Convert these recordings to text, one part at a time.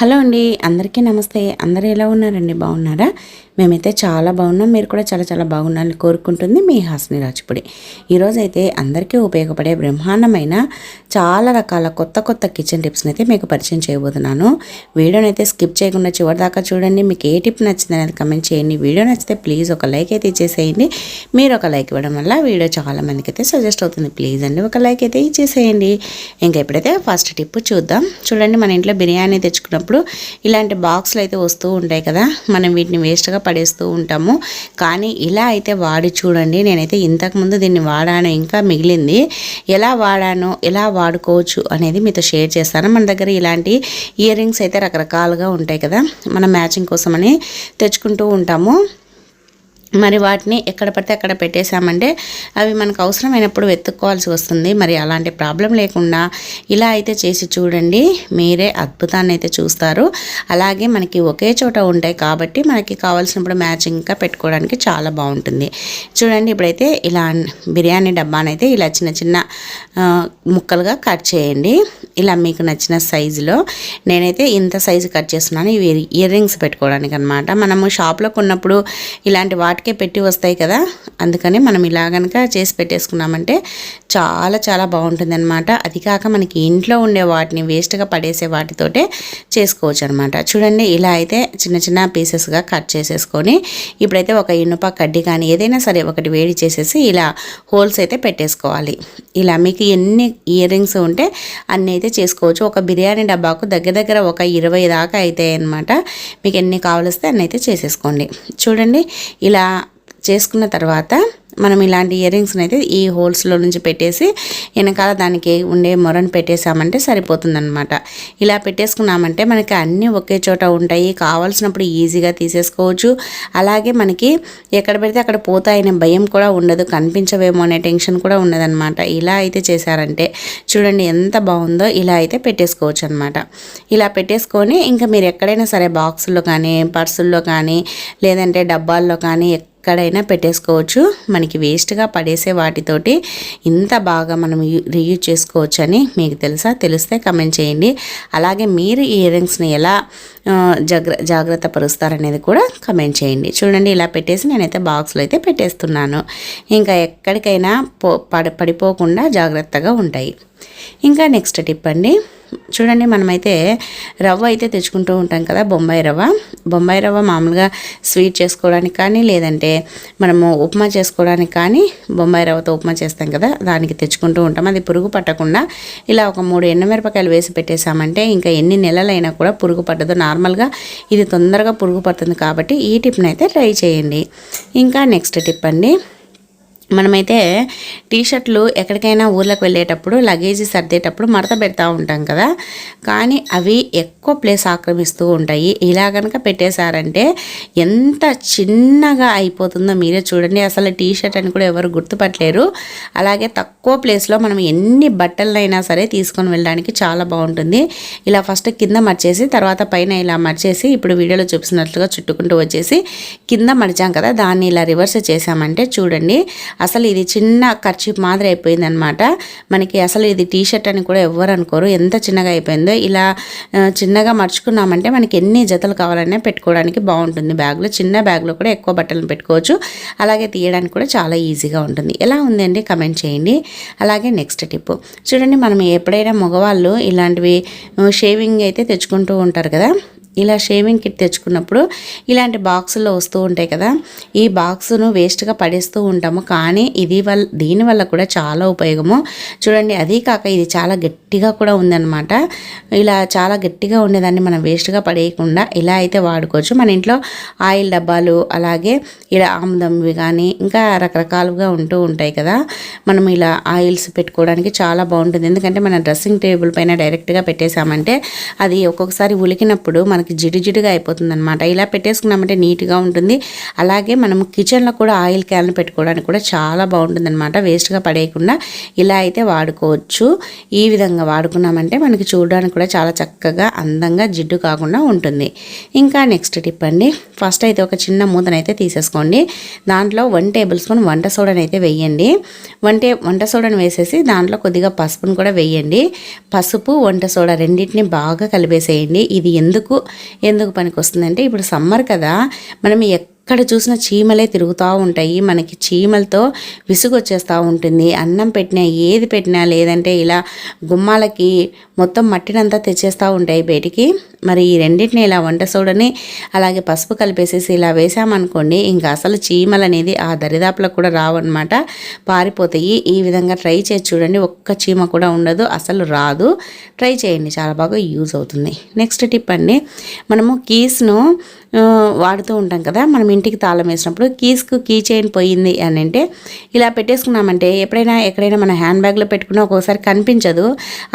Hello అండి, అందరికీ నమస్తే. అందరూ ఎలా ఉన్నారండి? బాగున్నారా? మేమైతే చాలా బాగున్నాం. మీరు కూడా చాలా చాలా బాగున్నారని కోరుకుంటుంది మీ హాస్ని రాజుపుడి. ఈరోజైతే అందరికీ ఉపయోగపడే బ్రహ్మాండమైన చాలా రకాల కొత్త కొత్త కిచెన్ టిప్స్ని అయితే మీకు పరిచయం చేయబోతున్నాను. వీడియోని అయితే స్కిప్ చేయకుండా చివరి దాకా చూడండి. మీకు ఏ టిప్ నచ్చింది అనేది కమెంట్ చేయండి. వీడియో నచ్చితే ప్లీజ్ ఒక లైక్ అయితే ఇచ్చేసేయండి. మీరు ఒక లైక్ ఇవ్వడం వల్ల వీడియో చాలా మందికి అయితే సజెస్ట్ అవుతుంది. ప్లీజ్ అండి ఒక లైక్ అయితే ఇచ్చేసేయండి. ఇంకా ఎప్పుడైతే ఫస్ట్ టిప్ చూద్దాం. చూడండి, మన ఇంట్లో బిర్యానీ తెచ్చుకున్నప్పుడు ఇలాంటి బాక్సులు అయితే వస్తూ ఉంటాయి కదా, మనం వీటిని వేస్ట్గా పడేస్తూ ఉంటాము. కానీ ఇలా అయితే వాడి చూడండి. నేనైతే ఇంతకుముందు దీన్ని వాడాను, ఇంకా మిగిలింది. ఎలా వాడానో ఎలా వాడుకోవచ్చు అనేది మీతో షేర్ చేస్తాను. మన దగ్గర ఇలాంటి ఇయర్ రింగ్స్ అయితే రకరకాలుగా ఉంటాయి కదా, మనం మ్యాచింగ్ కోసమని తెచ్చుకుంటూ ఉంటాము. మరి వాటిని ఎక్కడ పడితే అక్కడ పెట్టేశామంటే అవి మనకు అవసరమైనప్పుడు వెతుక్కోవాల్సి వస్తుంది. మరి అలాంటి ప్రాబ్లం లేకుండా ఇలా అయితే చేసి చూడండి, మీరే అద్భుతాన్ని అయితే చూస్తారు. అలాగే మనకి ఒకే చోట ఉంటాయి కాబట్టి మనకి కావాల్సినప్పుడు మ్యాచింగ్గా పెట్టుకోవడానికి చాలా బాగుంటుంది. చూడండి, ఇప్పుడైతే ఇలా బిర్యానీ డబ్బానైతే ఇలా చిన్న చిన్న ముక్కలుగా కట్ చేయండి. ఇలా మీకు నచ్చిన సైజులో. నేనైతే ఇంత సైజు కట్ చేస్తున్నాను. ఇవి ఇయర్ రింగ్స్ పెట్టుకోవడానికి అనమాట. మనము షాప్లో కొన్నప్పుడు ఇలాంటి వాటికే పెట్టి వస్తాయి కదా, అందుకని మనం ఇలా కనుక చేసి పెట్టేసుకున్నామంటే చాలా చాలా బాగుంటుంది అనమాట. అది కాక మనకి ఇంట్లో ఉండే వాటిని వేస్ట్గా పడేసే వాటితోటే చేసుకోవచ్చు అనమాట. చూడండి, ఇలా అయితే చిన్న చిన్న పీసెస్గా కట్ చేసేసుకొని ఇప్పుడైతే ఒక ఇనుప కడ్డీ కానీ ఏదైనా సరే ఒకటి వేడి చేసేసి ఇలా హోల్స్ అయితే పెట్టేసుకోవాలి. ఇలా మీకు ఎన్ని ఇయర్ రింగ్స్ ఉంటే అన్నీ అయితే చేసుకోవచ్చు. ఒక బిర్యానీ డబ్బాకు దగ్గర దగ్గర ఒక 20 దాకా అవుతాయి అన్నమాట. మీకు ఎన్ని కావాలిస్తే అన్నీ అయితే చేసేసుకోండి. చూడండి, ఇలా చేసుకున్న తర్వాత మనం ఇలాంటి ఇయర్ రింగ్స్ని అయితే ఈ హోల్స్లో నుంచి పెట్టేసి వెనకాల దానికి ఉండే మొరను పెట్టేసామంటే సరిపోతుందన్నమాట. ఇలా పెట్టేసుకున్నామంటే మనకి అన్నీ ఒకే చోట ఉంటాయి. కావాల్సినప్పుడు ఈజీగా తీసేసుకోవచ్చు. అలాగే మనకి ఎక్కడ పెడితే అక్కడ పోతాయనే భయం కూడా ఉండదు, కనిపించవేమో అనే టెన్షన్ కూడా ఉండదన్నమాట. ఇలా అయితే చేశారంటే చూడండి ఎంత బాగుందో. ఇలా అయితే పెట్టేసుకోవచ్చు అనమాట. ఇలా పెట్టేసుకొని ఇంకా మీరు ఎక్కడైనా సరే బాక్సుల్లో కానీ పర్సుల్లో కానీ లేదంటే డబ్బాల్లో కానీ ఎక్కడైనా పెట్టేసుకోవచ్చు. మనకి వేస్ట్గా పడేసే వాటితోటి ఇంత బాగా మనం రీయూజ్ చేసుకోవచ్చు అని మీకు తెలిస్తే కమెంట్ చేయండి. అలాగే మీరు ఈ ఇయర్ రింగ్స్ని ఎలా జాగ్రత్త పరుస్తారనేది కూడా కమెంట్ చేయండి. చూడండి, ఇలా పెట్టేసి నేనైతే బాక్స్లో అయితే పెట్టేస్తున్నాను. ఇంకా ఎక్కడికైనా పడిపోకుండా జాగ్రత్తగా ఉంటాయి. ఇంకా నెక్స్ట్ టిప్ అండి. చూడండి, మనమైతే రవ్వ అయితే తెచ్చుకుంటూ ఉంటాం కదా, బొంబాయి రవ్వ మామూలుగా స్వీట్ చేసుకోవడానికి కానీ లేదంటే మనము ఉప్మా చేసుకోవడానికి కానీ బొంబాయి రవ్వతో ఉప్మా చేస్తాం కదా, దానికి తెచ్చుకుంటూ ఉంటాం. అది పురుగు పట్టకుండా ఇలా ఒక 3 ఎండుమిరపకాయలు వేసి పెట్టేసామంటే ఇంకా ఎన్ని నెలలైనా కూడా పురుగు పట్టదు. నార్మల్గా ఇది తొందరగా పురుగు పడుతుంది కాబట్టి ఈ టిప్ని అయితే ట్రై చేయండి. ఇంకా నెక్స్ట్ టిప్ అండి. మనమైతే టీషర్ట్లు ఎక్కడికైనా ఊర్లకు వెళ్ళేటప్పుడు లగేజీ సర్దేటప్పుడు మడత పెడతా ఉంటాం కదా, కానీ అవి ఎక్కువ ప్లేస్ ఆక్రమిస్తూ ఉంటాయి. ఇలా కనుక పెట్టేశారంటే ఎంత చిన్నగా అయిపోతుందో మీరే చూడండి. అసలు టీషర్ట్ అని కూడా ఎవరు గుర్తుపట్టలేరు. అలాగే తక్కువ ప్లేస్లో మనం ఎన్ని బట్టలైనా సరే తీసుకొని వెళ్ళడానికి చాలా బాగుంటుంది. ఇలా ఫస్ట్ కింద మర్చేసి తర్వాత పైన ఇలా మర్చేసి ఇప్పుడు వీడియోలో చూపిస్తున్నట్లుగా చుట్టుకుంటూ వచ్చేసి కింద మడిచాం కదా, దాన్ని ఇలా రివర్స్ చేసామంటే చూడండి అసలు ఇది చిన్న కర్చీప్ మాదిరి అయిపోయింది అనమాట. మనకి అసలు ఇది టీషర్ట్ అని కూడా ఎవ్వరు అనుకోరు, ఎంత చిన్నగా అయిపోయిందో. ఇలా చిన్నగా మర్చుకున్నామంటే మనకి ఎన్ని జతలు కావాలన్నా పెట్టుకోవడానికి బాగుంటుంది. బ్యాగ్లో చిన్న బ్యాగ్లో కూడా ఎక్కువ బట్టలను పెట్టుకోవచ్చు. అలాగే తీయడానికి కూడా చాలా ఈజీగా ఉంటుంది. ఎలా ఉందండి కమెంట్ చేయండి. అలాగే నెక్స్ట్ టిప్ చూడండి, మనం ఎప్పుడైనా మగవాళ్ళు ఇలాంటివి షేవింగ్ అయితే తెచ్చుకుంటూ ఉంటారు కదా, ఇలా షేవింగ్ కిట్ తెచ్చుకున్నప్పుడు ఇలాంటి బాక్సుల్లో వస్తూ ఉంటాయి కదా, ఈ బాక్సును వేస్ట్గా పడేస్తూ ఉంటాము. కానీ దీనివల్ల కూడా చాలా ఉపయోగము. చూడండి, అదీ కాక ఇది చాలా గట్టిగా కూడా ఉందన్నమాట. ఇలా చాలా గట్టిగా ఉండేదాన్ని మనం వేస్ట్గా పడేయకుండా ఇలా అయితే వాడుకోవచ్చు. మన ఇంట్లో ఆయిల్ డబ్బాలు అలాగే ఇలా ఆముదంవి కానీ ఇంకా రకరకాలుగా ఉంటూ ఉంటాయి కదా, మనం ఇలా ఆయిల్స్ పెట్టుకోవడానికి చాలా బాగుంటుంది. ఎందుకంటే మన డ్రెస్సింగ్ టేబుల్ పైన డైరెక్ట్గా పెట్టేసామంటే అది ఒక్కొక్కసారి ఉలికినప్పుడు మన మనకి జిడ్డుగా అయిపోతుంది అనమాట. ఇలా పెట్టేసుకున్నామంటే నీట్గా ఉంటుంది. అలాగే మనం కిచెన్లో కూడా ఆయిల్ క్యాన్ పెట్టుకోవడానికి కూడా చాలా బాగుంటుంది అనమాట. వేస్ట్గా పడేయకుండా ఇలా అయితే వాడుకోవచ్చు. ఈ విధంగా వాడుకున్నామంటే మనకి చూడడానికి కూడా చాలా చక్కగా అందంగా జిడ్డు కాకుండా ఉంటుంది. ఇంకా నెక్స్ట్ టిప్ అండి, ఫస్ట్ అయితే ఒక చిన్న మూతనైతే తీసేసుకోండి. దాంట్లో 1 టేబుల్ స్పూన్ వంట సోడాని అయితే వేయండి. వంట సోడాని వేసేసి దాంట్లో కొద్దిగా పసుపును కూడా వేయండి. పసుపు వంట సోడా రెండింటిని బాగా కలిపేసేయండి. ఇది ఎందుకు పనికి వస్తుందంటే ఇప్పుడు సమ్మర్ కదా, మనం ఎక్కడ చూసిన చీమలే తిరుగుతూ ఉంటాయి. మనకి చీమలతో విసుగు వచ్చేస్తూ ఉంటుంది. అన్నం పెట్టినా ఏది పెట్టినా, లేదంటే ఇలా గుమ్మాలకి మొత్తం మట్టినంతా తెచ్చేస్తూ ఉంటాయి బయటికి. మరి ఈ రెండింటిని ఇలా వంట సోడని అలాగే పసుపు కలిపేసేసి ఇలా వేసామనుకోండి, ఇంకా అసలు చీమలు అనేది ఆ దరిదాపులకు కూడా రావన్నమాట, పారిపోతాయి. ఈ విధంగా ట్రై చేసి చూడండి, ఒక్క చీమ కూడా ఉండదు, అసలు రాదు. ట్రై చేయండి, చాలా బాగా యూజ్ అవుతుంది. నెక్స్ట్ టిప్ అండి, మనము కీస్ను వాడుతూ ఉంటాం కదా, మనం ఇంటికి తాళం వేసినప్పుడు కీ చైన్ పోయింది అని అంటే ఇలా పెట్టేసుకున్నామంటే ఎక్కడైనా మన హ్యాండ్ బ్యాగ్లో పెట్టుకున్నా ఒక్కోసారి కనిపించదు.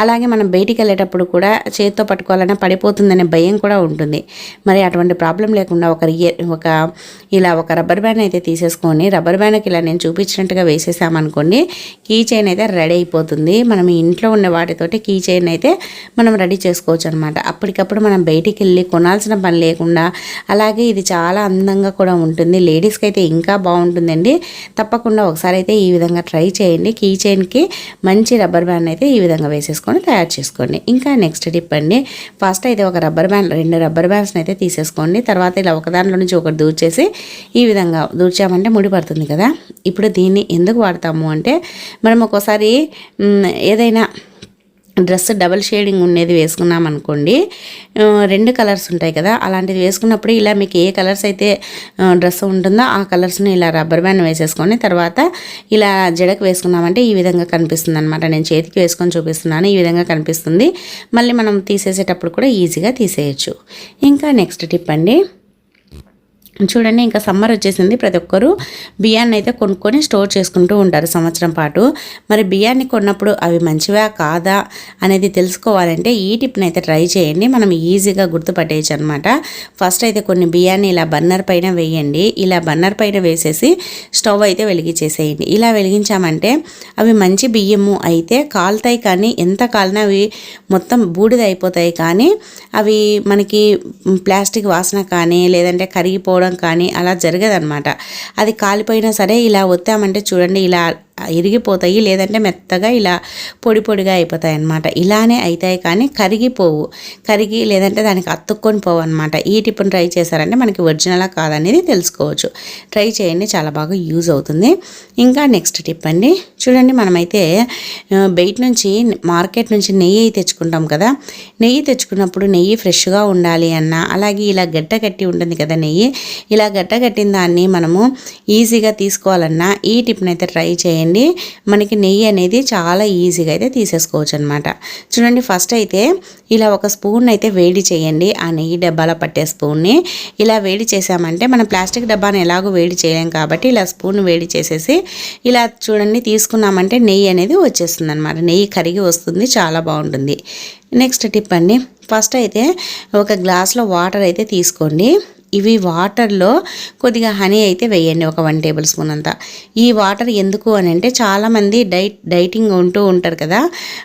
అలాగే మనం బయటికి వెళ్ళేటప్పుడు కూడా చేతితో పట్టుకోవాలన్నా పడిపోతుందనే భయం కూడా ఉంటుంది. మరి అటువంటి ప్రాబ్లం లేకుండా ఒక రబ్బర్ బ్యాండ్ అయితే తీసేసుకొని, రబ్బర్ బ్యాండ్కి ఇలా నేను చూపించినట్టుగా వేసేసామనుకోండి, కీ చైన్ అయితే రెడీ అయిపోతుంది. మనం ఇంట్లో ఉన్న వాటితోటి కీ చైన్ అయితే మనం రెడీ చేసుకోవచ్చు అనమాట. అప్పటికప్పుడు మనం బయటికి వెళ్ళి కొనాల్సిన పని లేకుండా. అలాగే ఇది చాలా అందంగా కూడా ఉంటుంది. లేడీస్కి అయితే ఇంకా బాగుంటుందండి. తప్పకుండా ఒకసారి అయితే ఈ విధంగా ట్రై చేయండి. కీ చైన్కి మంచి రబ్బర్ బ్యాండ్ అయితే ఈ విధంగా వేసేసుకొని తయారు చేసుకోండి. ఇంకా నెక్స్ట్ టిప్ అండి, ఫస్ట్ అయితే ఒక రబ్బర్ బ్యాండ్ 2 రబ్బర్ బ్యాండ్స్ని అయితే తీసేసుకోండి. తర్వాత ఇలా ఒక దాంట్లో నుంచి ఒకటి దూర్చేసి ఈ విధంగా దూర్చామంటే ముడి పడుతుంది కదా. ఇప్పుడు దీన్ని ఎందుకు వాడతాము అంటే, మనం ఒక్కోసారి ఏదైనా డ్రెస్ డబల్ షేడింగ్ ఉండేది వేసుకున్నాం అనుకోండి, 2 కలర్స్ ఉంటాయి కదా, అలాంటిది వేసుకున్నప్పుడు ఇలా మీకు ఏ కలర్స్ అయితే డ్రెస్ ఉంటుందో ఆ కలర్స్ని ఇలా రబ్బర్ బ్యాండ్ వేసేసుకొని తర్వాత ఇలా జడకు వేసుకున్నామంటే ఈ విధంగా కనిపిస్తుంది అనమాట. నేను చేతికి వేసుకొని చూపిస్తున్నాను, ఈ విధంగా కనిపిస్తుంది. మళ్ళీ మనం తీసేసేటప్పుడు కూడా ఈజీగా తీసేయచ్చు. ఇంకా నెక్స్ట్ టిప్ అండి, చూడండి, ఇంకా సమ్మర్ వచ్చేసింది. ప్రతి ఒక్కరూ బియ్యాన్ని అయితే కొనుక్కొని స్టోర్ చేసుకుంటూ ఉంటారు సంవత్సరం పాటు. మరి బియ్యాన్ని కొన్నప్పుడు అవి మంచివా కాదా అనేది తెలుసుకోవాలంటే ఈ టిప్ని అయితే ట్రై చేయండి. మనం ఈజీగా గుర్తుపట్టేయచ్చు అనమాట. ఫస్ట్ అయితే కొన్ని బియ్యాన్ని ఇలా బర్నర్ పైన వేయండి. ఇలా బర్నర్ పైన వేసేసి స్టవ్ అయితే వెలిగించేసేయండి. ఇలా వెలిగించామంటే అవి మంచి బియ్యము అయితే కాలుతాయి, కానీ ఎంత కాలినా అవి మొత్తం బూడిద అయిపోతాయి. కానీ అవి మనకి ప్లాస్టిక్ వాసన కానీ లేదంటే కరిగిపోవడం కానీ అలా జరగదన్నమాట. అది కాలిపోయినా సరే ఇలా ఒత్తామంటే చూడండి, ఇలా ఇరిగిపోతాయి, లేదంటే మెత్తగా ఇలా పొడిగా అయిపోతాయి అన్నమాట. ఇలానే అవుతాయి కానీ కరిగి లేదంటే దానికి అతుక్కొని పోవు అనమాట. ఈ టిప్ని ట్రై చేశారంటే మనకి ఒరిజినలా కాదనేది తెలుసుకోవచ్చు. ట్రై చేయండి, చాలా బాగా యూజ్ అవుతుంది. ఇంకా నెక్స్ట్ టిప్ అండి, చూడండి, మనమైతే బయట నుంచి మార్కెట్ నుంచి నెయ్యి తెచ్చుకుంటాం కదా. నెయ్యి తెచ్చుకున్నప్పుడు నెయ్యి ఫ్రెష్గా ఉండాలి అన్న, అలాగే ఇలా గట్టి ఉంటుంది కదా నెయ్యి, ఇలా గట్టిన దాన్ని మనము ఈజీగా తీసుకోవాలన్నా ఈ టిప్ని అయితే ట్రై చేయండి. మనకి నెయ్యి అనేది చాలా ఈజీగా అయితే తీసేసుకోవచ్చు అనమాట. చూడండి, ఫస్ట్ అయితే ఇలా ఒక స్పూన్ అయితే వేడి చేయండి. ఆ నెయ్యి డబ్బాలో పట్టే స్పూన్ని ఇలా వేడి చేసామంటే మనం ప్లాస్టిక్ డబ్బాని ఎలాగో వేడి చేయలేం కాబట్టి ఇలా స్పూన్ వేడి చేసేసి ఇలా చూడండి తీసుకున్నామంటే నెయ్యి అనేది వచ్చేస్తుంది అనమాట. నెయ్యి కరిగి వస్తుంది, చాలా బాగుంటుంది. నెక్స్ట్ టిప్ అండి, ఫస్ట్ అయితే ఒక గ్లాస్లో వాటర్ అయితే తీసుకోండి. ఇవి వాటర్లో కొద్దిగా హనీ అయితే వేయండి, ఒక 1 టేబుల్ స్పూన్ అంతా. ఈ వాటర్ ఎందుకు అని అంటే, చాలామంది డైటింగ్ ఉంటూ ఉంటారు కదా.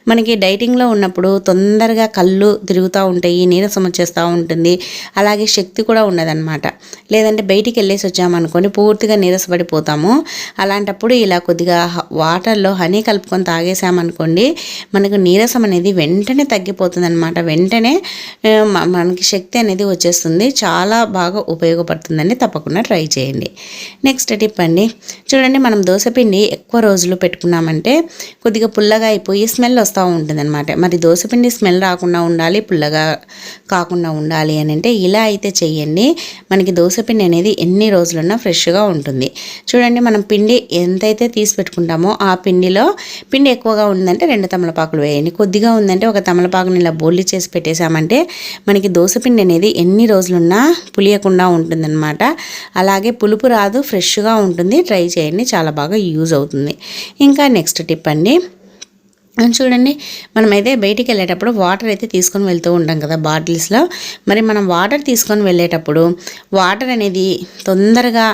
మనకి డైటింగ్లో ఉన్నప్పుడు తొందరగా కళ్ళు తిరుగుతూ ఉంటాయి, నీరసం వచ్చేస్తూ ఉంటుంది, అలాగే శక్తి కూడా ఉండదన్నమాట. లేదంటే బయటికి వెళ్ళేసి వచ్చామనుకోండి పూర్తిగా నీరసపడిపోతాము. అలాంటప్పుడు ఇలా కొద్దిగా వాటర్లో హనీ కలుపుకొని తాగేసామనుకోండి మనకు నీరసం అనేది వెంటనే తగ్గిపోతుంది అనమాట. వెంటనే మనకి శక్తి అనేది వచ్చేస్తుంది. చాలా బాగా ఉపయోగపడుతుందండి, తప్పకుండా ట్రై చేయండి. నెక్స్ట్ టిప్ అండి, చూడండి, మనం దోసపిండి ఎక్కువ రోజులు పెట్టుకున్నామంటే కొద్దిగా పుల్లగా అయిపోయి స్మెల్ వస్తూ ఉంటుంది అనమాట. మరి దోసపిండి స్మెల్ రాకుండా ఉండాలి, పుల్లగా కాకుండా ఉండాలి అని అంటే ఇలా అయితే చేయండి. మనకి దోసపిండి అనేది ఎన్ని రోజులున్నా ఫ్రెష్గా ఉంటుంది. చూడండి, మనం పిండి ఎంతైతే తీసి పెట్టుకుంటామో ఆ పిండిలో పిండి ఎక్కువగా ఉందంటే 2 తమలపాకులు వేయండి, కొద్దిగా ఉందంటే ఒక తమలపాకుని ఇలా బోల్లి చేసి పెట్టేసామంటే మనకి దోసపిండి అనేది ఎన్ని రోజులున్నా పులియకుండా ఉంటుందన్నమాట. అలాగే పులుపు రాదు, ఫ్రెష్గా ఉంటుంది. ట్రై చేయండి, చాలా బాగా యూజ్ అవుతుంది. ఇంకా నెక్స్ట్ టిప్ అండి, చూడండి, మనమైతే బయటికి వెళ్ళేటప్పుడు వాటర్ అయితే తీసుకొని వెళ్తూ ఉంటాం కదా బాటిల్స్లో. మరి మనం వాటర్ తీసుకొని వెళ్ళేటప్పుడు వాటర్ అనేది తొందరగా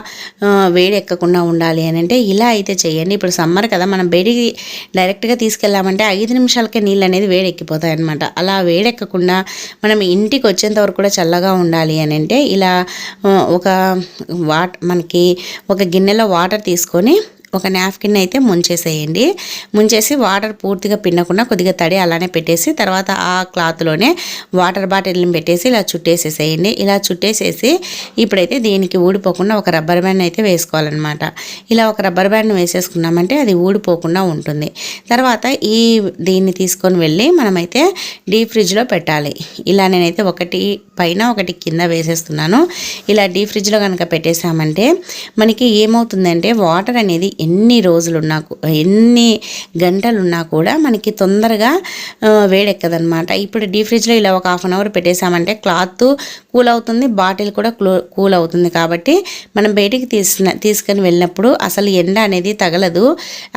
వేడి ఎక్కకుండా ఉండాలి అని అంటే ఇలా అయితే చేయండి. ఇప్పుడు సమ్మర్ కదా, మనం బయటికి డైరెక్ట్గా తీసుకెళ్ళామంటే 5 నిమిషాలకే నీళ్ళు అనేది వేడి ఎక్కిపోతాయి అనమాట. అలా వేడెక్కకుండా మనం ఇంటికి వచ్చేంత వరకు కూడా చల్లగా ఉండాలి అని అంటే ఇలా ఒక మనకి ఒక గిన్నెలో వాటర్ తీసుకొని ఒక నాప్కిన్ అయితే ముంచేసేయండి. ముంచేసి వాటర్ పూర్తిగా పిండకుండా కొద్దిగా తడి అలానే పెట్టేసి తర్వాత ఆ క్లాత్లోనే వాటర్ బాటిల్ని పెట్టేసి ఇలా చుట్టేసేసేయండి. ఇలా చుట్టేసేసి ఇప్పుడైతే దీనికి ఊడిపోకుండా ఒక రబ్బర్ బ్యాండ్ అయితే వేసుకోవాలన్నమాట. ఇలా ఒక రబ్బర్ బ్యాండ్ వేసేసుకున్నామంటే అది ఊడిపోకుండా ఉంటుంది. తర్వాత దీన్ని తీసుకొని వెళ్ళి మనమైతే డీప్ ఫ్రిడ్జ్లో పెట్టాలి. ఇలా నేనైతే ఒకటి పైన ఒకటి కింద వేసేస్తున్నాను. ఇలా డీప్ ఫ్రిడ్జ్లో కనుక పెట్టేసామంటే మనకి ఏమవుతుందంటే వాటర్ అనేది ఎన్ని రోజులున్నా ఎన్ని గంటలున్నా కూడా మనకి తొందరగా వేడెక్కదనమాట. ఇప్పుడు డీప్ ఫ్రిడ్జ్లో ఇలా ఒక 1/2 అవర్ పెట్టేసామంటే క్లాత్ కూల్ అవుతుంది, బాటిల్ కూడా కూల్ అవుతుంది. కాబట్టి మనం బయటికి తీసుకొని వెళ్ళినప్పుడు అసలు ఎండ అనేది తగలదు,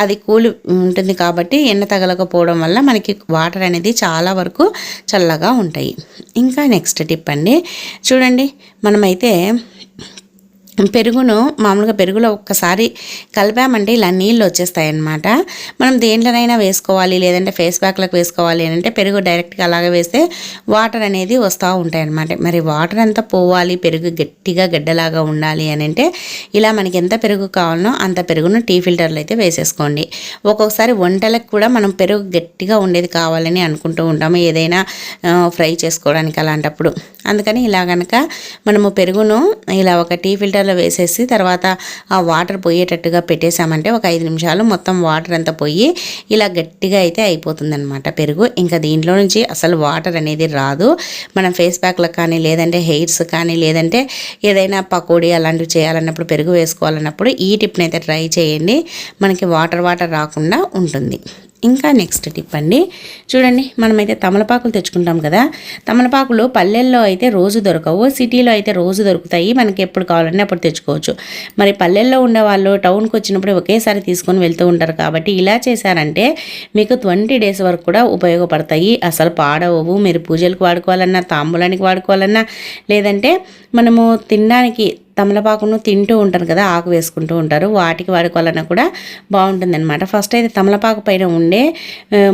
అది కూల్ ఉంటుంది. కాబట్టి ఎండ తగలకపోవడం వల్ల మనకి వాటర్ అనేది చాలా వరకు చల్లగా ఉంటాయి. ఇంకా నెక్స్ట్ టిప్ అండి, చూడండి, మనమైతే పెరుగును మామూలుగా పెరుగులో ఒక్కసారి కలిపామంటే ఇలా నీళ్ళు వచ్చేస్తాయి అన్నమాట. మనం దేంట్లోనైనా వేసుకోవాలి, లేదంటే ఫేస్ ప్యాక్లకు వేసుకోవాలి అని అంటే పెరుగు డైరెక్ట్గా అలాగే వేస్తే వాటర్ అనేది వస్తూ ఉంటాయి అన్నమాట. మరి వాటర్ అంతా పోవాలి, పెరుగు గట్టిగా గడ్డలాగా ఉండాలి అని అంటే ఇలా మనకి ఎంత పెరుగు కావాలనో అంత పెరుగును టీ ఫిల్టర్లో అయితే వేసేసుకోండి. ఒక్కొక్కసారి వంటలకు కూడా మనం పెరుగు గట్టిగా ఉండేది కావాలని అనుకుంటూ ఉంటాము, ఏదైనా ఫ్రై చేసుకోవడానికి అలాంటప్పుడు. అందుకని ఇలా కనుక మనము పెరుగును ఇలా ఒక టీ ఫిల్టర్ వేసేసి తర్వాత ఆ వాటర్ పోయేటట్టుగా పెట్టేసామంటే ఒక 5 నిమిషాలు మొత్తం వాటర్ అంతా పోయి ఇలా గట్టిగా అయితే అయిపోతుంది అనమాట పెరుగు. ఇంకా దీంట్లో నుంచి అసలు వాటర్ అనేది రాదు. మనం ఫేస్ ప్యాక్లకు కానీ, లేదంటే హెయిర్స్ కానీ, లేదంటే ఏదైనా పకోడీ అలాంటివి చేయాలన్నప్పుడు పెరుగు వేసుకోవాలన్నప్పుడు ఈ టిప్ని అయితే ట్రై చేయండి. మనకి వాటర్ రాకుండా ఉంటుంది. ఇంకా నెక్స్ట్ టిప్ అండి, చూడండి, మనమైతే తమలపాకులు తెచ్చుకుంటాం కదా. తమలపాకులు పల్లెల్లో అయితే రోజు దొరకవు, సిటీలో అయితే రోజు దొరుకుతాయి. మనకి ఎప్పుడు కావాలన్నా అప్పుడు తెచ్చుకోవచ్చు. మరి పల్లెల్లో ఉండేవాళ్ళు టౌన్కి వచ్చినప్పుడు ఒకేసారి తీసుకొని వెళ్తూ ఉంటారు. కాబట్టి ఇలా చేశారంటే మీకు 20 డేస్ వరకు కూడా ఉపయోగపడతాయి. అసలు పాడవవు. మీరు పూజలకు వాడుకోవాలన్నా, తాంబూలానికి వాడుకోవాలన్నా, లేదంటే మనము తినడానికి తమలపాకును తింటూ ఉంటారు కదా, ఆకు వేసుకుంటూ ఉంటారు, వాటికి వాడుకోవాలన్నా కూడా బాగుంటుందన్నమాట. ఫస్ట్ అయితే తమలపాకు పైన ఉండే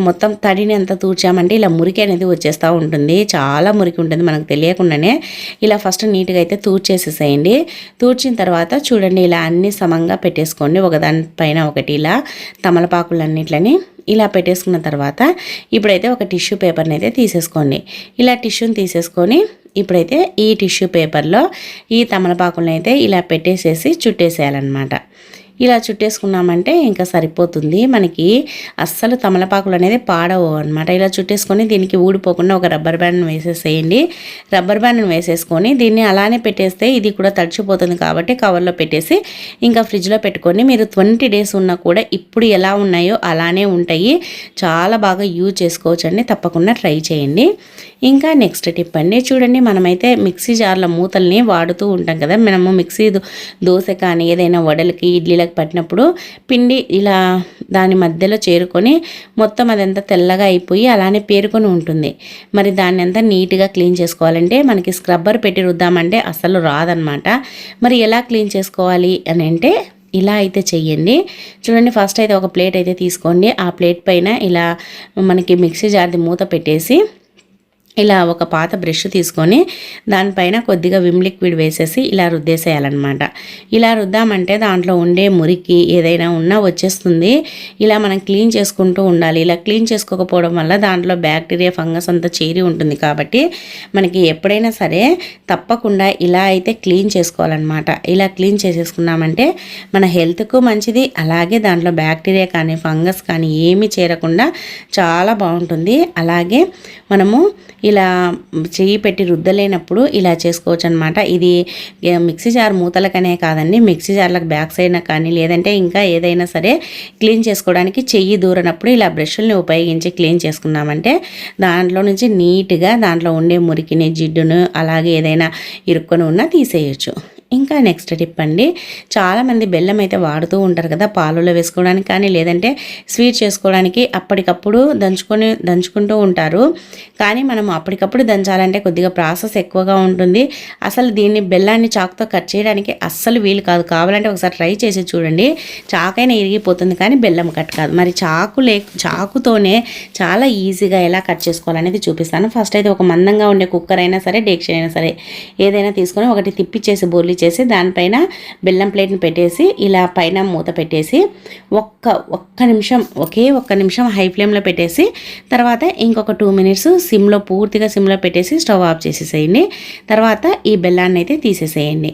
మొత్తం తడిని అంతా తూర్చామంటే ఇలా మురికి అనేది వచ్చేస్తూ ఉంటుంది. చాలా మురికి ఉంటుంది మనకు తెలియకుండానే. ఇలా ఫస్ట్ నీట్గా అయితే తూర్చేసేసేయండి. తూర్చిన తర్వాత చూడండి, ఇలా అన్ని సమంగా పెట్టేసుకోండి, ఒకదానిపైన ఒకటి ఇలా తమలపాకులన్నిట్లని ఇలా పెట్టేసుకున్న తర్వాత ఇప్పుడైతే ఒక టిష్యూ పేపర్ని అయితే తీసేసుకోండి. ఇలా టిష్యూని తీసేసుకొని ఇప్పుడైతే ఈ టిష్యూ పేపర్లో ఈ తమలపాకులను అయితే ఇలా పెట్టేసేసి చుట్టేసేయాలన్నమాట. ఇలా చుట్టేసుకున్నామంటే ఇంకా సరిపోతుంది. మనకి అస్సలు తమలపాకులు అనేది పాడవు అనమాట. ఇలా చుట్టేసుకొని దీనికి ఊడిపోకుండా ఒక రబ్బర్ బ్యాండ్ని వేసేసేయండి. రబ్బర్ బ్యాండ్ని వేసేసుకొని దీన్ని అలానే పెట్టేస్తే ఇది కూడా తడిచిపోతుంది. కాబట్టి కవర్లో పెట్టేసి ఇంకా ఫ్రిడ్జ్లో పెట్టుకొని మీరు 20 డేస్ ఉన్నా కూడా ఇప్పుడు ఎలా ఉన్నాయో అలానే ఉంటాయి. చాలా బాగా యూజ్ చేసుకోవచ్చు అండి. తప్పకుండా ట్రై చేయండి. ఇంకా నెక్స్ట్ టిప్ అండి, చూడండి, మనమైతే మిక్సీ జార్ల మూతల్ని వాడుతూ ఉంటాం కదా. మనము మిక్సీ దోశ కానీ ఏదైనా వడలకి, ఇడ్లీలకు పట్టినప్పుడు పిండి ఇలా దాని మధ్యలో చేరుకొని మొత్తం అదంతా తెల్లగా అయిపోయి అలానే పేరుకొని ఉంటుంది. మరి దాన్ని అంతా నీట్గా క్లీన్ చేసుకోవాలంటే మనకి స్క్రబ్బర్ పెట్టి రుద్దామంటే అసలు రాదనమాట. మరి ఎలా క్లీన్ చేసుకోవాలి అని అంటే ఇలా అయితే చెయ్యండి. చూడండి, ఫస్ట్ అయితే ఒక ప్లేట్ అయితే తీసుకోండి. ఆ ప్లేట్ పైన ఇలా మనకి మిక్సీ జార్ది మూత పెట్టేసి ఇలా ఒక పాత బ్రష్ తీసుకొని దానిపైన కొద్దిగా విమ్ లిక్విడ్ వేసేసి ఇలా రుద్దేసేయాలన్నమాట. ఇలా రుద్దామంటే దాంట్లో ఉండే మురికి ఏదైనా ఉన్నా వచ్చేస్తుంది. ఇలా మనం క్లీన్ చేసుకుంటూ ఉండాలి. ఇలా క్లీన్ చేసుకోకపోవడం వల్ల దాంట్లో బ్యాక్టీరియా, ఫంగస్ అంతా చేరి ఉంటుంది. కాబట్టి మనకి ఎప్పుడైనా సరే తప్పకుండా ఇలా అయితే క్లీన్ చేసుకోవాలన్నమాట. ఇలా క్లీన్ చేసేసుకున్నామంటే మన హెల్త్కు మంచిది. అలాగే దాంట్లో బ్యాక్టీరియా కానీ, ఫంగస్ కానీ ఏమీ చేరకుండా చాలా బాగుంటుంది. అలాగే మనము ఇలా చెయ్యి పెట్టి రుద్దలేనప్పుడు ఇలా చేసుకోవచ్చు అనమాట. ఇది మిక్సీ జార్ మూతలకనే కాదండి, మిక్సీ జార్లకు బ్యాక్ సైడ్న కానీ, లేదంటే ఇంకా ఏదైనా సరే క్లీన్ చేసుకోవడానికి చెయ్యి దూరనప్పుడు ఇలా బ్రష్ని ఉపయోగించి క్లీన్ చేసుకున్నామంటే దాంట్లో నుంచి నీట్గా దాంట్లో ఉండే మురికిని, జిడ్డును, అలాగే ఏదైనా ఇరుక్కొని ఉన్నా తీసేయచ్చు. ఇంకా నెక్స్ట్ టిప్ అండి, చాలామంది బెల్లం అయితే వాడుతూ ఉంటారు కదా పాలలో వేసుకోవడానికి కానీ లేదంటే స్వీట్ చేసుకోవడానికి అప్పటికప్పుడు దంచుకుంటూ ఉంటారు. కానీ మనం అప్పటికప్పుడు దంచాలంటే కొద్దిగా ప్రాసెస్ ఎక్కువగా ఉంటుంది. అసలు దీన్ని బెల్లాన్ని చాకుతో కట్ చేయడానికి అస్సలు వీలు కాదు. కావాలంటే ఒకసారి ట్రై చేసి చూడండి, చాకైనా ఇరిగిపోతుంది కానీ బెల్లం కట్ కాదు. మరి చాకుతోనే చాలా ఈజీగా ఎలా కట్ చేసుకోవాలనేది చూపిస్తాను. ఫస్ట్ అయితే ఒక మందంగా ఉండే కుక్కర్ అయినా సరే డేక్ష అయినా సరే ఏదైనా తీసుకొని ఒకటి తిప్పిచ్చేసి బోర్లీ చేసి దానిపైన బెల్లం ప్లేట్ని పెట్టేసి ఇలా పైన మూత పెట్టేసి ఒక్క నిమిషం హై ఫ్లేమ్లో పెట్టేసి తర్వాత ఇంకొక 2 మినిట్స్ పూర్తిగా సిమ్లో పెట్టేసి స్టవ్ ఆఫ్ చేసేసేయండి. తర్వాత ఈ బెల్లాన్ని అయితే తీసేసేయండి.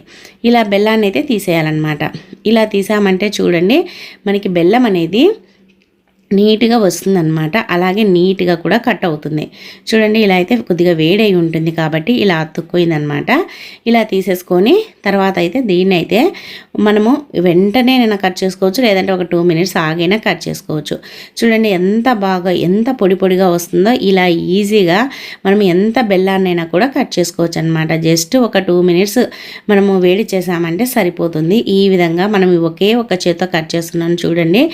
ఇలా బెల్లాన్ని అయితే తీసేయాలన్నమాట. ఇలా తీసామంటే చూడండి మనకి బెల్లం అనేది నీట్గా వస్తుందన్నమాట. అలాగే నీట్గా కూడా కట్ అవుతుంది. చూడండి ఇలా అయితే కొద్దిగా వేడై ఉంటుంది కాబట్టి ఇలా అతుక్కుపోయిందనమాట. ఇలా తీసేసుకొని తర్వాత అయితే దీన్ని అయితే మనము వెంటనే కట్ చేసుకోవచ్చు, లేదంటే ఒక 2 మినిట్స్ ఆగైనా కట్ చేసుకోవచ్చు. చూడండి ఎంత పొడి పొడిగా వస్తుందో. ఇలా ఈజీగా మనం ఎంత బెల్లాన్నైనా కూడా కట్ చేసుకోవచ్చు అనమాట. జస్ట్ ఒక 2 మినిట్స్ మనము వేడి చేసామంటే సరిపోతుంది. ఈ విధంగా మనం ఒకే ఒక చేత్తో కట్ చేస్తున్నాను చూడండి.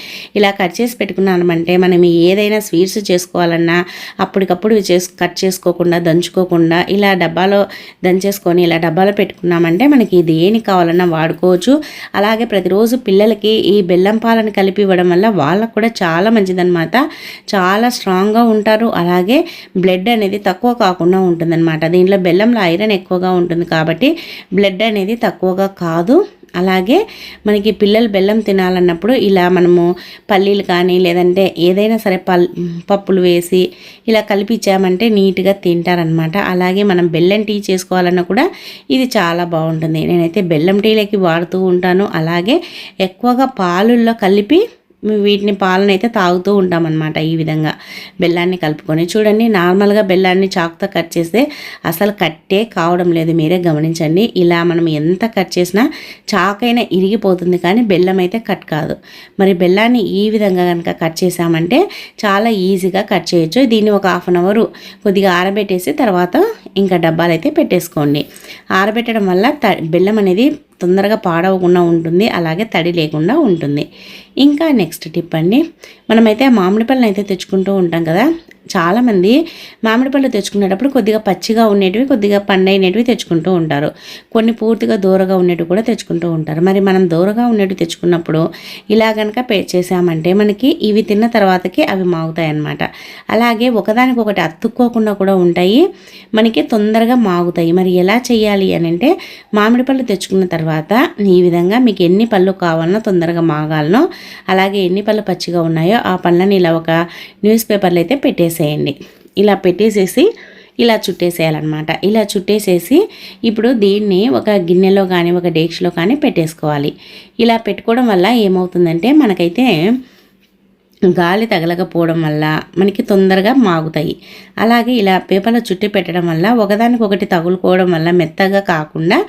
ఇలా కట్ చేసి పెట్టుకున్నాను అంటే మనం ఏదైనా స్వీట్స్ చేసుకోవాలన్నా అప్పటికప్పుడు కట్ చేసుకోకుండా దంచుకోకుండా ఇలా డబ్బాలో దంచేసుకొని ఇలా డబ్బాలో పెట్టుకున్నామంటే మనకి దేనికి కావాలన్నా వాడుకోవచ్చు. అలాగే ప్రతిరోజు పిల్లలకి ఈ బెల్లం పాలను కలిపి ఇవ్వడం వల్ల వాళ్ళకు కూడా చాలా మంచిదన్నమాట. చాలా స్ట్రాంగ్గా ఉంటారు. అలాగే బ్లడ్ అనేది తక్కువ కాకుండా ఉంటుందన్నమాట. దీంట్లో బెల్లంలో ఐరన్ ఎక్కువగా ఉంటుంది కాబట్టి బ్లడ్ అనేది తక్కువగా కాదు. అలాగే మనకి పిల్లలు బెల్లం తినాలన్నప్పుడు ఇలా మనము పల్లీలు కానీ లేదంటే ఏదైనా సరే పప్పులు వేసి ఇలా కలిపిచ్చామంటే నీట్గా తింటారనమాట. అలాగే మనం బెల్లం టీ చేసుకోవాలన్నా కూడా ఇది చాలా బాగుంటుంది. నేనైతే బెల్లం టీలకి వాడుతూ ఉంటాను. అలాగే ఎక్కువగా పాలుల్లో కలిపి వీటిని పాలన అయితే తాగుతూ ఉంటామన్నమాట. ఈ విధంగా బెల్లాన్ని కలుపుకొని చూడండి. నార్మల్గా బెల్లాన్ని చాకుతో కట్ చేస్తే అసలు కట్టే కావడం లేదు, మీరే గమనించండి. ఇలా మనం ఎంత కట్ చేసినా చాకైనా ఇరిగిపోతుంది కానీ బెల్లం అయితే కట్ కాదు. మరి బెల్లాన్ని ఈ విధంగా కనుక కట్ చేసామంటే చాలా ఈజీగా కట్ చేయొచ్చు. దీన్ని ఒక 1/2 అవర్ కొద్దిగా ఆరబెట్టేసి తర్వాత ఇంకా డబ్బాలు అయితే పెట్టేసుకోండి. ఆరబెట్టడం వల్ల బెల్లం అనేది తొందరగా పాడవకుండా ఉంటుంది. అలాగే తడి లేకుండా ఉంటుంది. ఇంకా నెక్స్ట్ టిప్ అండి, మనమైతే మామిడి పళ్ళని అయితే తెచ్చుకుంటూ ఉంటాం కదా. చాలామంది మామిడి పళ్ళు తెచ్చుకునేటప్పుడు కొద్దిగా పచ్చిగా ఉండేటివి కొద్దిగా పండైనటివి తెచ్చుకుంటూ ఉంటారు. కొన్ని పూర్తిగా దూరగా ఉండేటివి కూడా తెచ్చుకుంటూ ఉంటారు. మరి మనం దూరగా ఉండేటివి తెచ్చుకున్నప్పుడు ఇలా కనుక చేసామంటే మనకి ఇవి తిన్న తర్వాతకి అవి మాగుతాయి అన్నమాట. అలాగే ఒకదానికొకటి అతుక్కోకుండా కూడా ఉంటాయి, మనకి తొందరగా మాగుతాయి. మరి ఎలా చేయాలి అని అంటే మామిడి పళ్ళు తెచ్చుకున్న తర్వాత ఈ విధంగా మీకు ఎన్ని పళ్ళు కావాలనో తొందరగా మాగాలనో అలాగే ఎన్ని పళ్ళు పచ్చిగా ఉన్నాయో ఆ పళ్ళని ఇలా ఒక న్యూస్ పేపర్లో అయితే పెట్టేసేయండి. ఇలా పెట్టేసేసి ఇలా చుట్టేసేయాలన్నమాట. ఇలా చుట్టేసేసి ఇప్పుడు దీన్ని ఒక గిన్నెలో కానీ ఒక డేక్షలో కానీ పెట్టేసుకోవాలి. ఇలా పెట్టుకోవడం వల్ల ఏమవుతుందంటే మనకైతే గాలి తగలకపోవడం వల్ల మనకి తొందరగా మాగుతాయి. అలాగే ఇలా పేపర్లో చుట్టి పెట్టడం వల్ల ఒకదానికొకటి తగులుకోవడం వల్ల మెత్తగా కాకుండా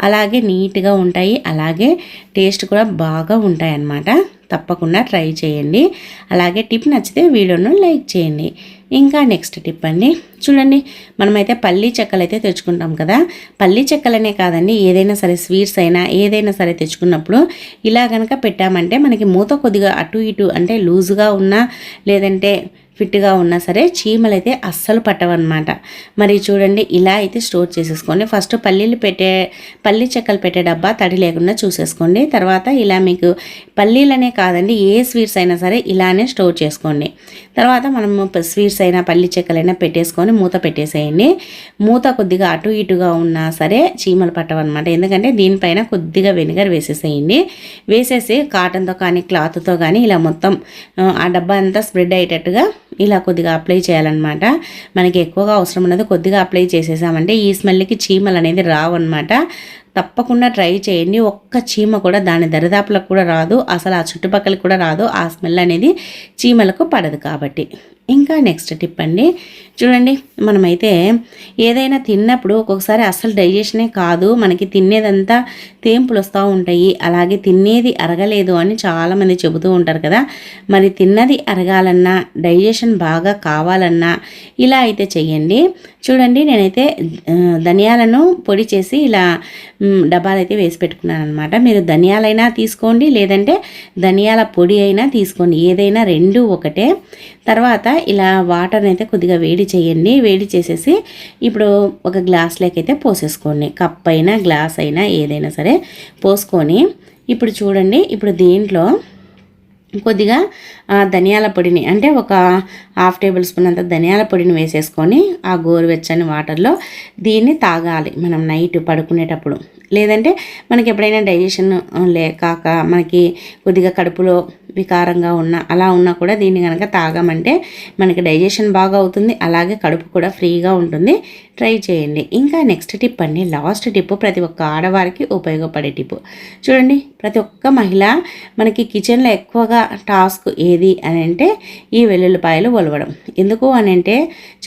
అలాగే నీట్గా ఉంటాయి. అలాగే టేస్ట్ కూడా బాగా ఉంటాయి అన్నమాట. తప్పకుండా ట్రై చేయండి. అలాగే టిప్ నచ్చితే వీడియోను లైక్ చేయండి. ఇంకా నెక్స్ట్ టిప్ అండి, చూడండి మనమైతే పల్లీ చెక్కలు అయితే తెచ్చుకుంటాం కదా. పల్లీ చెక్కలనే కాదండి, ఏదైనా సరే స్వీట్స్ అయినా ఏదైనా సరే తెచ్చుకున్నప్పుడు ఇలా కనుక పెట్టామంటే మనకి మూత కొద్దిగా అటు ఇటు అంటే లూజుగా ఉన్నా లేదంటే ఫిట్గా ఉన్నా సరే చీమలు అయితే అస్సలు పట్టవన్నమాట. మరి చూడండి ఇలా అయితే స్టోర్ చేసేసుకోండి. ఫస్ట్ పల్లీ చెక్కలు పెట్టే డబ్బా తడి లేకుండా చూసేసుకోండి. తర్వాత ఇలా మీకు పల్లీలనే కాదండి ఏ స్వీట్స్ అయినా సరే ఇలానే స్టోర్ చేసుకోండి. తర్వాత మనము స్వీట్స్ అయినా పల్లీ చెక్కలైనా పెట్టేసుకొని మూత పెట్టేసేయండి. మూత కొద్దిగా అటు ఇటుగా ఉన్నా సరే చీమలు పట్టవన్నమాట. ఎందుకంటే దీనిపైన కొద్దిగా వెనిగర్ వేసేసేయండి. వేసేసి కాటన్తో కానీ క్లాత్తో కానీ ఇలా మొత్తం ఆ డబ్బా అంతా స్ప్రెడ్ అయ్యేటట్టుగా ఇలా కొద్దిగా అప్లై చేయాలన్నమాట. మనకి ఎక్కువగా అవసరం ఉన్నది కొద్దిగా అప్లై చేసేసామంటే ఈ స్మెల్కి చీమలు అనేది రావన్నమాట. తప్పకుండా ట్రై చేయండి. ఒక్క చీమ కూడా దాని దరిదాపులకు కూడా రాదు, అసలు ఆ చుట్టుపక్కల కూడా రాదు. ఆ స్మెల్ అనేది చీమలకు పడదు కాబట్టి. ఇంకా నెక్స్ట్ టిప్ అండి, చూడండి మనమైతే ఏదైనా తిన్నప్పుడు ఒక్కొక్కసారి అస్సలు డైజెషనే కాదు, మనకి తినేదంతా తేంపులు వస్తూ ఉంటాయి. అలాగే తినేది అరగలేదు అని చాలామంది చెబుతూ ఉంటారు కదా. మరి తిన్నది అరగాలన్నా డైజెషన్ బాగా కావాలన్నా ఇలా అయితే చెయ్యండి. చూడండి నేనైతే ధనియాలను పొడి చేసి ఇలా డబ్బాలు అయితే వేసి పెట్టుకున్నాను అనమాట. మీరు ధనియాలైనా తీసుకోండి, లేదంటే ధనియాల పొడి అయినా తీసుకోండి, ఏదైనా రెండు ఒకటే. తర్వాత ఇలా వాటర్ని అయితే కొద్దిగా వేడి చేయండి. వేడి చేసేసి ఇప్పుడు ఒక గ్లాస్లోకి అయితే పోసేసుకోండి. కప్ అయినా గ్లాస్ అయినా ఏదైనా సరే పోసుకొని ఇప్పుడు చూడండి, ఇప్పుడు దీంట్లో కొద్దిగా ధనియాల పొడిని అంటే ఒక 1/2 టేబుల్ స్పూన్ అంత ధనియాల పొడిని వేసేసుకొని ఆ గోరువెచ్చని వాటర్లో దీన్ని తాగాలి మనం నైట్ పడుకునేటప్పుడు. లేదంటే మనకి ఎప్పుడైనా డైజెషన్ కాక మనకి కొద్దిగా కడుపులో వికారంగా అలా ఉన్నా కూడా దీన్ని కనుక తాగామంటే మనకి డైజెషన్ బాగా అవుతుంది, అలాగే కడుపు కూడా ఫ్రీగా ఉంటుంది. ట్రై చేయండి. ఇంకా నెక్స్ట్ టిప్ అండి, లాస్ట్ టిప్, ప్రతి ఒక్క ఆడవారికి ఉపయోగపడే టిప్. చూడండి, ప్రతి ఒక్క మహిళ మనకి కిచెన్లో ఎక్కువగా టాస్క్ ఏది అని అంటే ఈ వెల్లుల్లిపాయలు ఒలవడం. ఎందుకు అని అంటే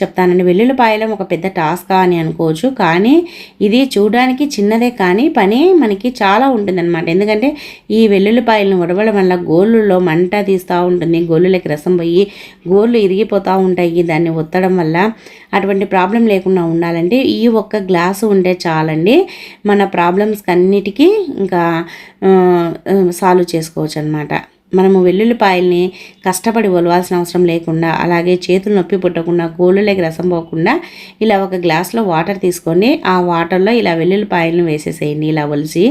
చెప్తానండి. వెల్లుల్లిపాయలు ఒక పెద్ద టాస్క్ అని అనుకోవచ్చు, కానీ ఇది చూడడానికి చిన్నదే కానీ పని మనకి చాలా ఉంటుందన్నమాట. ఎందుకంటే ఈ వెల్లుల్లిపాయలను ఒడవడం వల్ల గోళ్ళలో మంట తీస్తూ ఉంటుంది, గోళ్ళకి రసం పోయి గోళ్ళు ఇరిగిపోతూ ఉంటాయి. దాన్ని ఒత్తడం వల్ల అటువంటి ప్రాబ్లం లేకుండా ఉండాలంటే ఈ ఒక్క గ్లాసు ఉంటే చాలండి, మన ప్రాబ్లమ్స్ అన్నిటికీ ఇంకా సాల్వ్ చేసుకోవచ్చు అనమాట. మనము వెల్లుల్లిపాయల్ని కష్టపడి ఒలవాల్సిన అవసరం లేకుండా, అలాగే చేతులు నొప్పి పుట్టకుండా, గోళ్ళకి రసం పోకుండా ఇలా ఒక గ్లాస్లో వాటర్ తీసుకొని ఆ వాటర్లో ఇలా వెల్లుల్లిపాయలను వేసేసేయండి. ఇలా ఒలిసి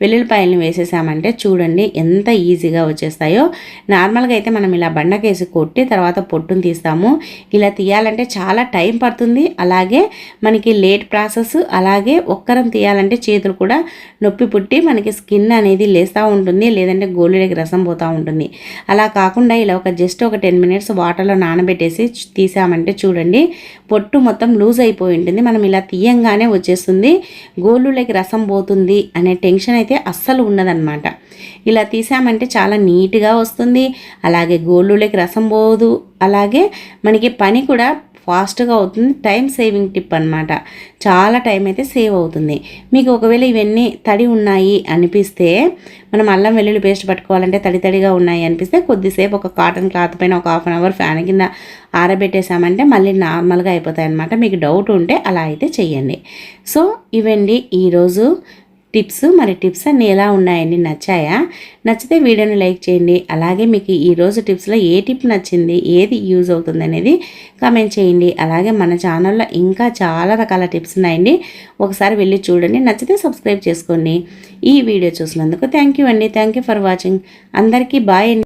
వెల్లుల్లిపాయలను వేసేసామంటే చూడండి ఎంత ఈజీగా వచ్చేస్తాయో. నార్మల్గా అయితే మనం ఇలా బండకేసి కొట్టి తర్వాత పొట్టును తీస్తాము. ఇలా తీయాలంటే చాలా టైం పడుతుంది, అలాగే మనకి లేట్ ప్రాసెస్. అలాగే ఒక్కరం తీయాలంటే చేతులు కూడా నొప్పి పుట్టి మనకి స్కిన్ అనేది లేస్తూ ఉంటుంది, లేదంటే గోళ్ళకి రసం పోతూ ఉంటుంది. అలా కాకుండా ఇలా జస్ట్ ఒక 10 మినిట్స్ వాటర్లో నానబెట్టేసి తీసామంటే చూడండి పొట్టు మొత్తం లూజ్ అయిపోయి ఉంటుంది. మనం ఇలా తీయంగానే వచ్చేస్తుంది, గోళ్ళకి రసం పోతుంది అనే టెన్షన్ అయితే అస్సలు ఉండదన్నమాట. ఇలా తీసామంటే చాలా నీట్గా వస్తుంది, అలాగే గోళ్ళకి రసం పోదు, అలాగే మనకి పని కూడా ఫాస్ట్గా అవుతుంది. టైం సేవింగ్ టిప్ అనమాట. చాలా టైం అయితే సేవ్ అవుతుంది. మీకు ఒకవేళ ఇవన్నీ తడి ఉన్నాయి అనిపిస్తే, మనం అల్లం వెల్లుల్లి పేస్ట్ పట్టుకోవాలంటే తడిగా ఉన్నాయి అనిపిస్తే కొద్దిసేపు ఒక కాటన్ క్లాత్ పైన ఒక 1/2 అవర్ ఫ్యాన్ కింద ఆరబెట్టేసామంటే మళ్ళీ నార్మల్గా అయిపోతాయి అనమాట. మీకు డౌట్ ఉంటే అలా అయితే చెయ్యండి. సో ఇవండి ఈరోజు టిప్స్. మరి టిప్స్ అన్నీ ఎలా ఉన్నాయండి, నచ్చాయా? నచ్చితే వీడియోని లైక్ చేయండి. అలాగే మీకు ఈరోజు టిప్స్లో ఏ టిప్ నచ్చింది, ఏది యూజ్ అవుతుంది అనేది కామెంట్ చేయండి. అలాగే మన ఛానల్లో ఇంకా చాలా రకాల టిప్స్ ఉన్నాయండి, ఒకసారి వెళ్ళి చూడండి. నచ్చితే సబ్స్క్రైబ్ చేసుకోండి. ఈ వీడియో చూసినందుకు థ్యాంక్ యూ అండి. Thank you for watching. అందరికీ బాయ్ అండి.